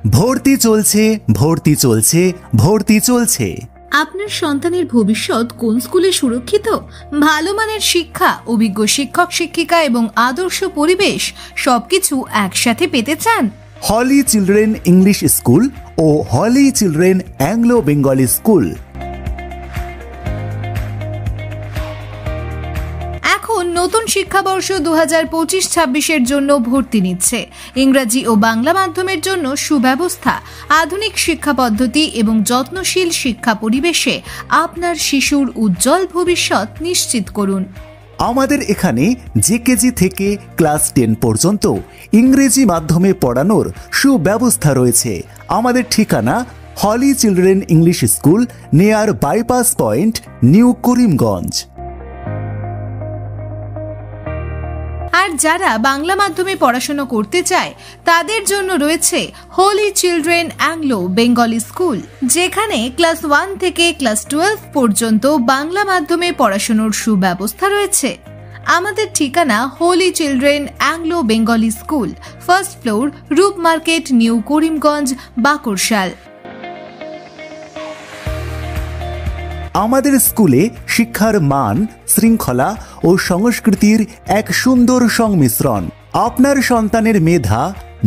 ভর্তি চলছে, ভর্তি চলছে, ভর্তি চলছে। আপনার সন্তানের ভবিষ্যৎ কোন স্কুলে সুরক্ষিত? ভালো মানের শিক্ষা, অভিজ্ঞ শিক্ষক শিক্ষিকা এবং আদর্শ পরিবেশ সবকিছু একসাথে পেতে চান? হলি চিলড্রেন ইংলিশ স্কুল ও হলি চিলড্রেন অ্যাংলো বেঙ্গলি স্কুল। এখন নতুন শিক্ষাবর্ষ 2025-26 জন্য ভর্তি নিচ্ছে। ইংরাজি ও বাংলা মাধ্যমের জন্য সুব্যবস্থা, আধুনিক শিক্ষা পদ্ধতি এবং যত্নশীল শিক্ষা পরিবেশে আপনার শিশুর উজ্জ্বল ভবিষ্যৎ নিশ্চিত করুন। আমাদের এখানে জেকেজি থেকে ক্লাস 10 পর্যন্ত ইংরেজি মাধ্যমে পড়ানোর সুব্যবস্থা রয়েছে। আমাদের ঠিকানা holy children English school, near bypass point, new Karimganj. আর যারা বাংলা মাধ্যমে পড়াশোনা করতে চায় তাদের জন্য রয়েছে holy children Anglo Bengali school, যেখানে ক্লাস 1 থেকে ক্লাস 12 পর্যন্ত বাংলা মাধ্যমে পড়াশোনার সুব্যবস্থা রয়েছে। আমাদের ঠিকানা Holy children Anglo Bengali School, first floor, Roop market, new Karimganj, Bakarshal. আমাদের স্কুলে শিক্ষার মান, শৃঙ্খলা ও সংস্কৃতির এক সুন্দর সংমিশ্রণ। আপনার সন্তানের মেধা,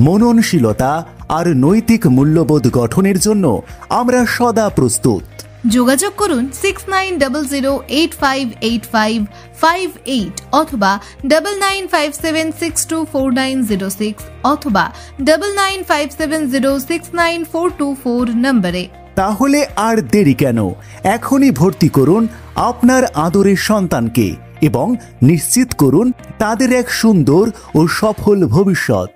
মননশীলতা আর নৈতিক মূল্যবোধ গঠনের জন্য আমরা সদা প্রস্তুত। যোগাযোগ করুন 6900858558 অথবা 9957624906 অথবা 9957069424 নম্বরে। তাহলে আর দেরি কেন, এখনই ভর্তি করুন আপনার আদরের সন্তানকে এবং নিশ্চিত করুন তাদের এক সুন্দর ও সফল ভবিষ্যৎ।